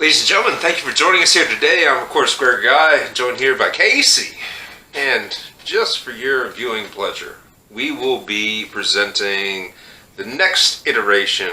Ladies and gentlemen, thank you for joining us here today. I'm, of course, Greg Guy, joined here by Casey. And just for your viewing pleasure, we will be presenting the next iteration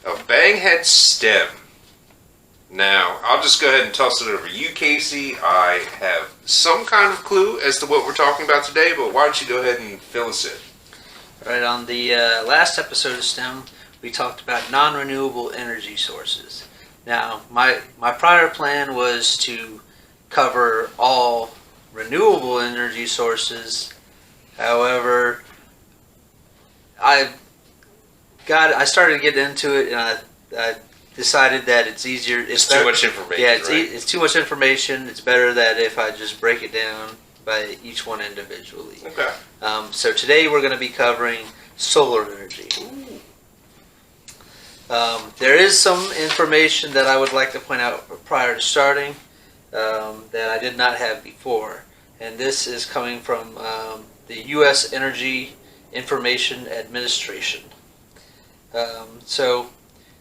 of Banghead STEM. Now, I'll just go ahead and toss it over to you, Casey. I have some kind of clue as to what we're talking about today, but why don't you go ahead and fill us in? Right, on the last episode of STEM, we talked about non-renewable energy sources. Now, my prior plan was to cover all renewable energy sources. However, I started to get into it, and I decided that it's easier. It's too much information. Yeah, right? It's too much information. It's better that if I just break it down by each one individually. Okay. So today we're going to be covering solar energy. There is some information that I would like to point out prior to starting that I did not have before. And this is coming from the U.S. Energy Information Administration. So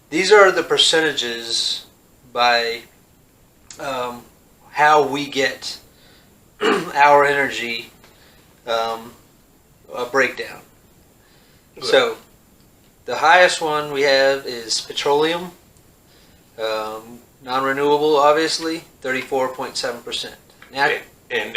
these are the percentages by how we get our energy breakdown. Okay. So the highest one we have is petroleum, non-renewable, obviously, 34.7%. And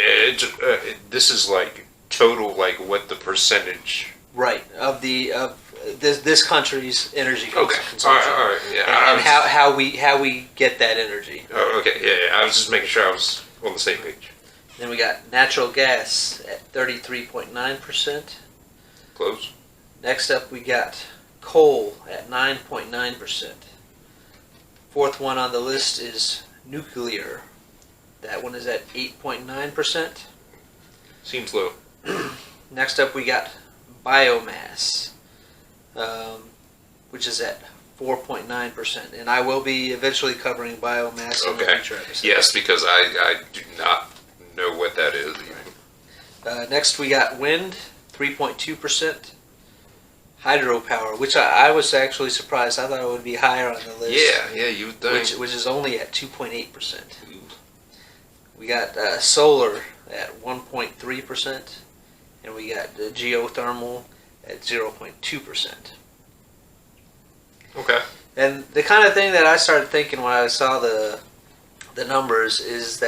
this is like total, like what the percentage? Right, of this country's energy Okay. consumption. All right. Yeah. And how we get that energy. Oh, okay. Yeah. I was just making sure I was on the same page. Then we got natural gas at 33.9%. Close. Next up we got coal at 9.9%. Fourth one on the list is nuclear. That one is at 8.9%. Seems low. Next up we got biomass, which is at 4.9%. And I will be eventually covering biomass in the future episode. Yes, because I do not know what that is. Next we got wind, 3.2%. Hydropower, which I was actually surprised. I thought it would be higher on the list. Yeah, you would think. Which is only at 2.8%. We got solar at 1.3%, and we got geothermal at 0.2%. Okay. And the kind of thing that I started thinking when I saw the numbers is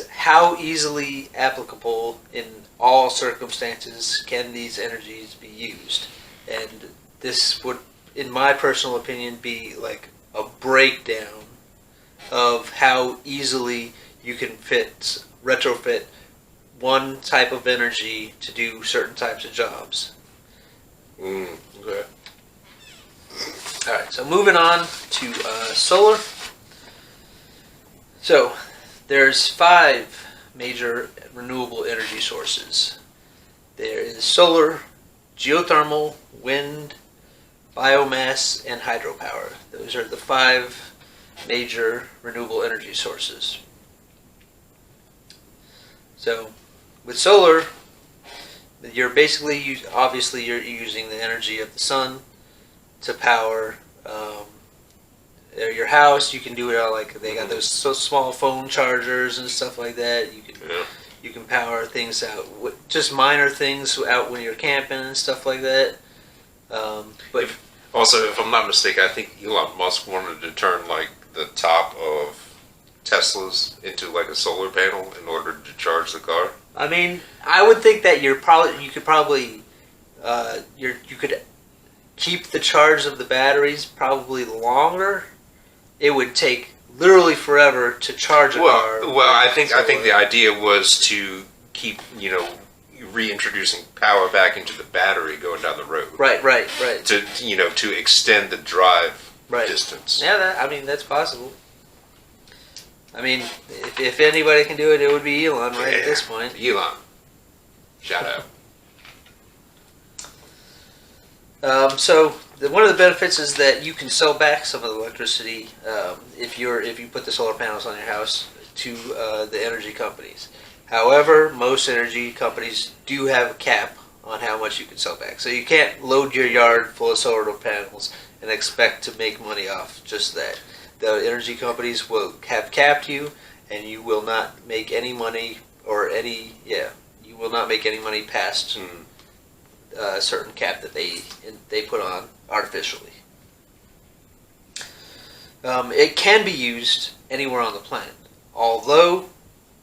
how easily applicable in all circumstances can these energies be used. And this would, in my personal opinion, be like a breakdown of how easily you can retrofit one type of energy to do certain types of jobs. Okay. Alright, so moving on to solar. So, there's 5 major renewable energy sources. There is solar, geothermal, wind, biomass, and hydropower. Those are the 5 major renewable energy sources. So, with solar, you're basically, obviously you're using the energy of the sun to power your house. You can do it all, like they got those so small phone chargers and stuff like that. You can power things out, just minor things out when you're camping and stuff like that. But also, if I'm not mistaken, I think Elon Musk wanted to turn like the top of Teslas into like a solar panel in order to charge the car. I mean, I would think that you could keep the charge of the batteries probably longer. It would take literally forever to charge a car. Well, I think the idea was to keep, reintroducing power back into the battery going down the road. Right. To extend the drive distance. Yeah, that's possible. I mean, if anybody can do it, it would be Elon, right, at this point. Elon. Shout out. So one of the benefits is that you can sell back some of the electricity if you put the solar panels on your house to the energy companies. However, most energy companies do have a cap on how much you can sell back. So you can't load your yard full of solar panels and expect to make money off just that. the energy companies will have capped you, and you will not make any money you will not make any money past a certain cap that they put on artificially. It can be used anywhere on the planet, although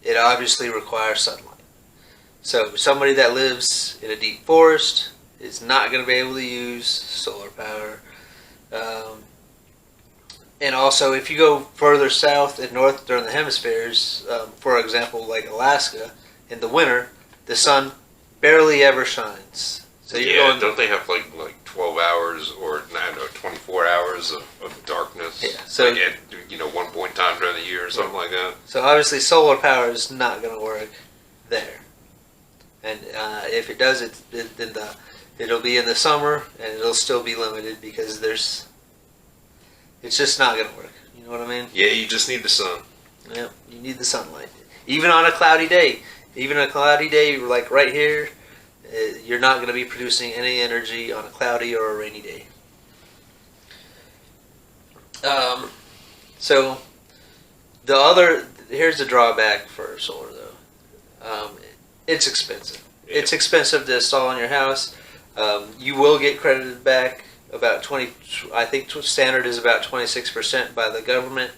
it obviously requires sunlight. So somebody that lives in a deep forest is not going to be able to use solar power. And also, if you go further south and north during the hemispheres, for example, like Alaska, in the winter, the sun barely ever shines. So don't they have like 12 hours or 24 hours of darkness? Yeah. So like at one point in time during the year or something like that. So obviously, solar power is not going to work there. And if it does, it'll be in the summer, and it'll still be limited because it's just not going to work. You know what I mean? Yeah, you just need the sun. Yeah, you need the sunlight. Even on a cloudy day. Even a cloudy day like right here, you're not going to be producing any energy on a cloudy or a rainy day. So, here's the drawback for solar though. It's expensive. Yeah. It's expensive to install on your house. You will get credited back about 20. I think standard is about 26% by the government.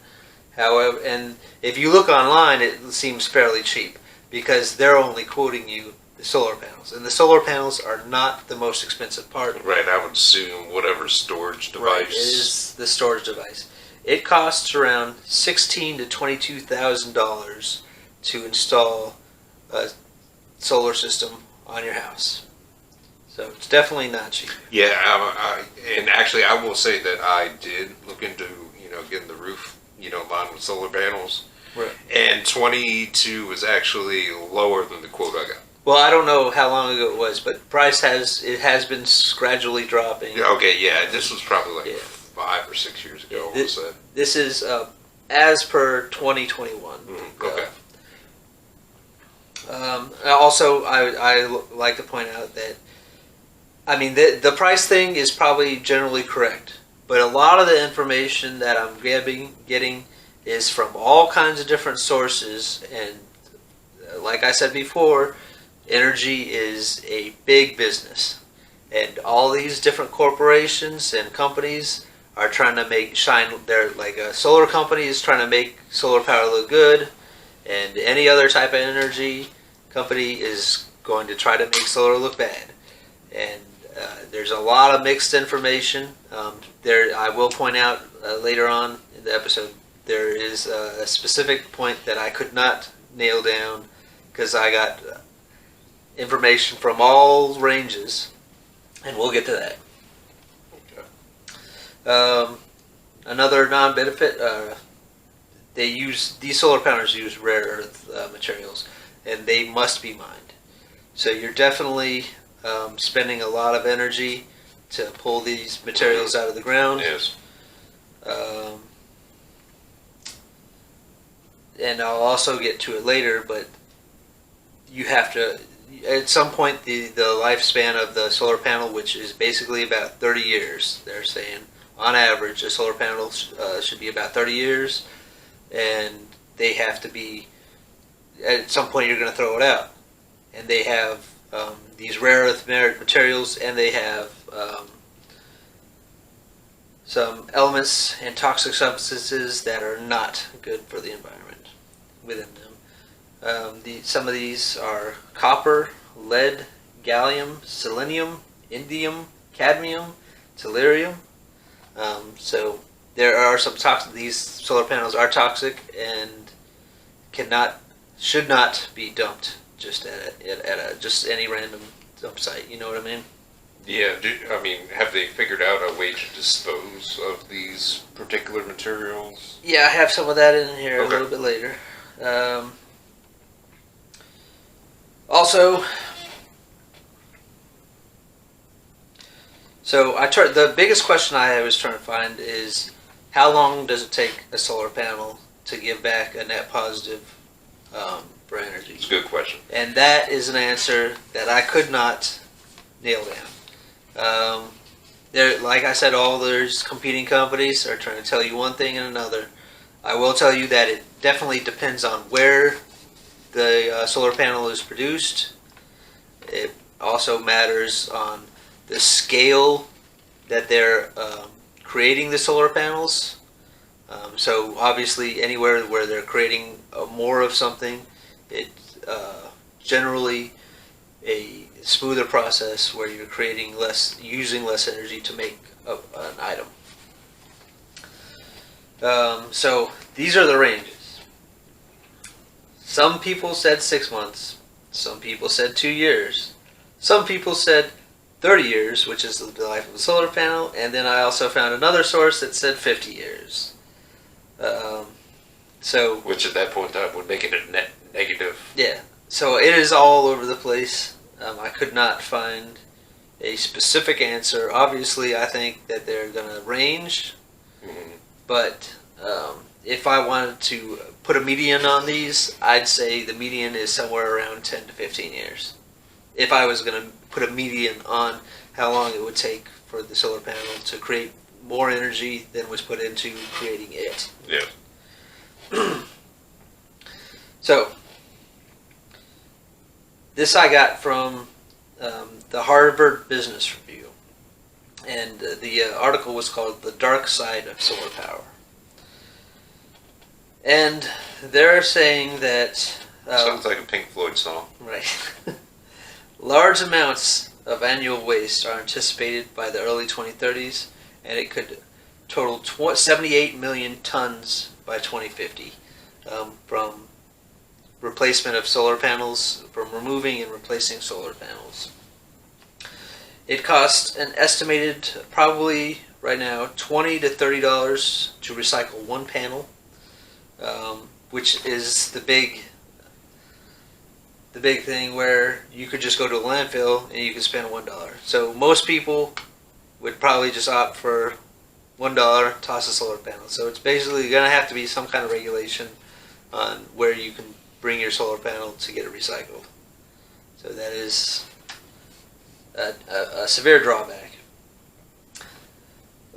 However, and if you look online, it seems fairly cheap because they're only quoting you the solar panels, and the solar panels are not the most expensive part. Right, I would assume whatever storage device. Right, it is the storage device. It costs around $16,000 to $22,000 to install a solar system on your house. So it's definitely not cheap. Yeah, and actually, I will say that I did look into getting the roof lined with solar panels. Right. And 22 was actually lower than the quote I got. Well, I don't know how long ago it was, but price has been gradually dropping. Yeah, okay, yeah, this was probably 5 or 6 years ago. This is as per 2021. Okay. Also, I like to point out that the price thing is probably generally correct, but a lot of the information that I'm getting is from all kinds of different sources, and like I said before, energy is a big business, and all these different corporations and companies are trying to a solar company is trying to make solar power look good, and any other type of energy company is going to try to make solar look bad. And there's a lot of mixed information. I will point out later on in the episode, there is a specific point that I could not nail down because I got information from all ranges, and we'll get to that. Okay. Another non-benefit, these solar panels use rare earth materials, and they must be mined. So you're definitely spending a lot of energy to pull these materials out of the ground. Yes. And I'll also get to it later, but you have to, at some point, the lifespan of the solar panel, which is basically about 30 years, they're saying, on average, a solar panel should be about 30 years, and they have to be, at some point you're going to throw it out. And they have these rare earth materials, and they have some elements and toxic substances that are not good for the environment within them. Some of these are copper, lead, gallium, selenium, indium, cadmium, tellurium. So there are some toxic. These solar panels are toxic and should not be dumped just at just any random dump site. You know what I mean? Yeah. Have they figured out a way to dispose of these particular materials? Yeah, I have some of that in here Okay. a little bit later. Also, so the biggest question I was trying to find is how long does it take a solar panel to give back a net positive for energy? It's a good question. And that is an answer that I could not nail down. there, like I said, all there's competing companies are trying to tell you one thing and another. I will tell you that it definitely depends on where the solar panel is produced. It also matters on the scale that they're creating the solar panels. So obviously, anywhere where they're creating more of something, it's generally a smoother process where you're creating less, using less energy to make an item. So these are the ranges. Some people said 6 months. Some people said 2 years. Some people said 30 years, which is the life of a solar panel. And then I also found another source that said 50 years. So Which at that point in time would make it a net negative. yeah, so it is all over the place. I could not find a specific answer. Obviously, I think that they're going to range, but if I wanted to put a median on these, I'd say the median is somewhere around 10 to 15 years. If I was going to put a median on how long it would take for the solar panel to create more energy than was put into creating it. Yeah. So, this I got from the Harvard Business Review, and the article was called "The Dark Side of Solar Power." And they're saying that Sounds like a Pink Floyd song. right, large amounts of annual waste are anticipated by the early 2030s, and it could total 78 million tons by 2050 from replacement of solar panels, from removing and replacing solar panels. It costs an estimated, probably right now, $20 to $30 to recycle one panel, which is the big thing where you could just go to a landfill and you could spend $1. So most people would probably just opt for $1, toss a solar panel. So it's basically going to have to be some kind of regulation on where you can bring your solar panel to get it recycled. So that is a severe drawback.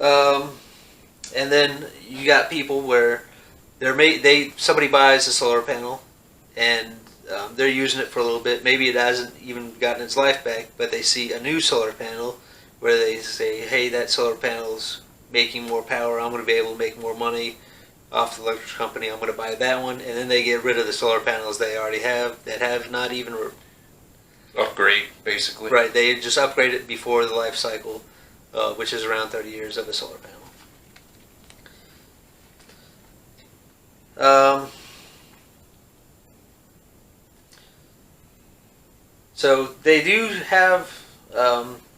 And then you got people where somebody buys a solar panel and they're using it for a little bit. Maybe it hasn't even gotten its life back, but they see a new solar panel where they say, hey, that solar panel's making more power. I'm going to be able to make more money off the electric company. I'm going to buy that one. And then they get rid of the solar panels they already have that have not even... Upgrade, basically. Right, they just upgrade it before the life cycle, which is around 30 years of a solar panel. So they do have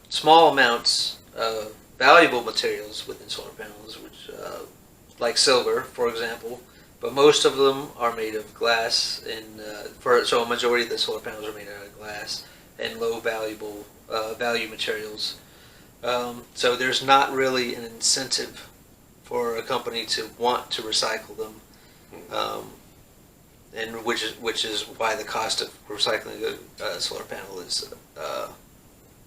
small amounts of valuable materials within solar panels, which, like silver, for example, but most of them are made of glass, and so a majority of the solar panels are made out of glass and low value materials. So there's not really an incentive for a company to want to recycle them. And which is why the cost of recycling a solar panel is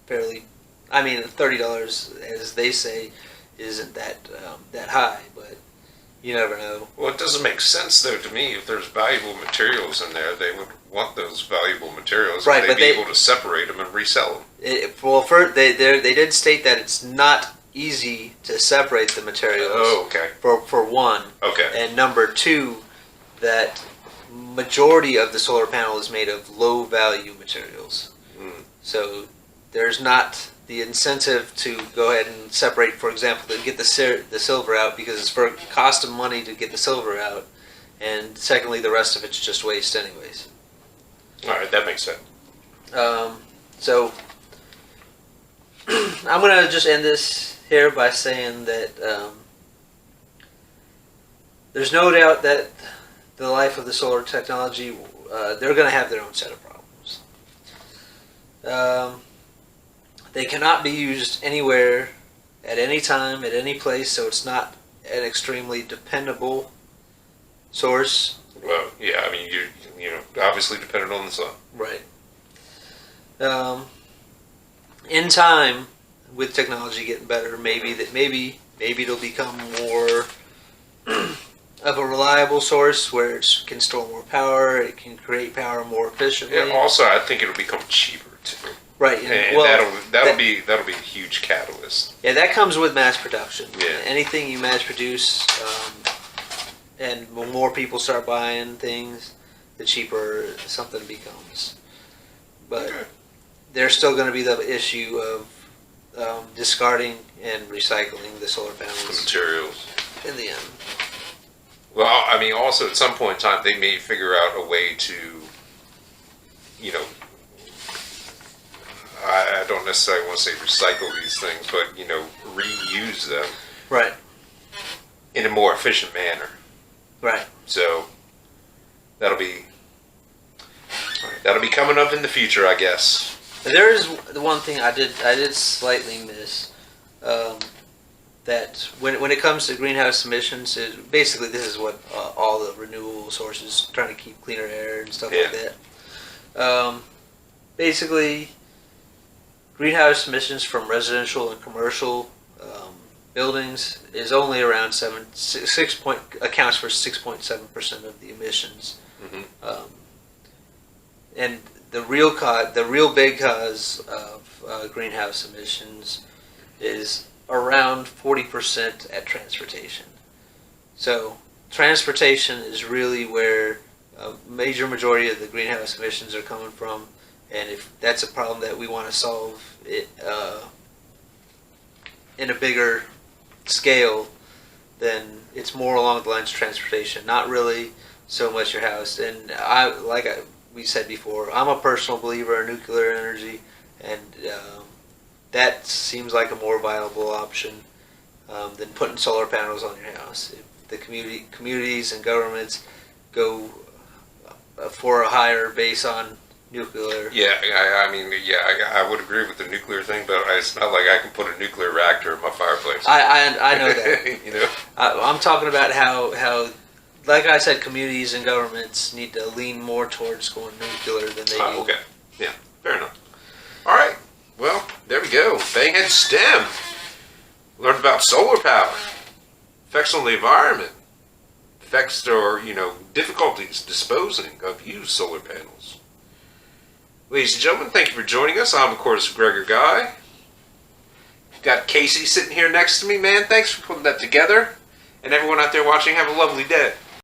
fairly. I mean, $30, as they say, isn't that high, but you never know. Well, it doesn't make sense though to me. If there's valuable materials in there, they would want those valuable materials. Right, they'd but be they- able to separate them and resell them. They did state that it's not easy to separate the materials. Oh, okay. For one, Okay. and number two, that majority of the solar panel is made of low value materials. So there's not the incentive to go ahead and separate, for example, to get the silver out, because it's for cost of money to get the silver out, and secondly, the rest of it's just waste anyways. All right, that makes sense. So I'm going to just end this here by saying that there's no doubt that the life of the solar technology, they're going to have their own set of problems. They cannot be used anywhere, at any time, at any place, so it's not an extremely dependable source. Well, yeah, I mean, you're obviously dependent on the sun. Right. In time, with technology getting better, maybe it'll become more of a reliable source where it can store more power. It can create power more efficiently. Yeah, also, I think it'll become cheaper too. Right, And that'll be a huge catalyst. Yeah, that comes with mass production. Yeah. Anything you mass produce, and when more people start buying things, the cheaper something becomes. But Okay. there's still going to be the issue of discarding and recycling the solar The panels materials. in the end. Well, I mean, also at some point in time, they may figure out a way to, you know, I don't necessarily want to say recycle these things, but, you know, reuse them Right, in a more efficient manner. right. So that'll be coming up in the future, I guess. There is the one thing I did slightly miss. That when it comes to greenhouse emissions, basically this is what all the renewable sources trying to keep cleaner air and stuff like that. Basically, greenhouse emissions from residential and commercial buildings is only around accounts for 6.7% of the emissions. Mhm. And the real big cause of greenhouse emissions is around 40% at transportation. So transportation is really where a major majority of the greenhouse emissions are coming from, and if that's a problem that we want to solve it in a bigger scale, then it's more along the lines of transportation, not really so much your house. And we said before, I'm a personal believer in nuclear energy, and that seems like a more viable option than putting solar panels on your house. If the communities and governments go for a higher base on nuclear. Yeah, I would agree with the nuclear thing, but it's not like I can put a nuclear reactor in my fireplace. I know that. You know. I'm talking about how, like I said, communities and governments need to lean more towards going nuclear than they do. Okay. Yeah. Fair enough. All right. Well, there we go. Banghead STEM. Learned about solar power, effects on the environment, effects or difficulties disposing of used solar panels. Ladies and gentlemen, thank you for joining us. I'm, of course, Gregor Guy. Got Casey sitting here next to me, man. Thanks for putting that together. And everyone out there watching, have a lovely day.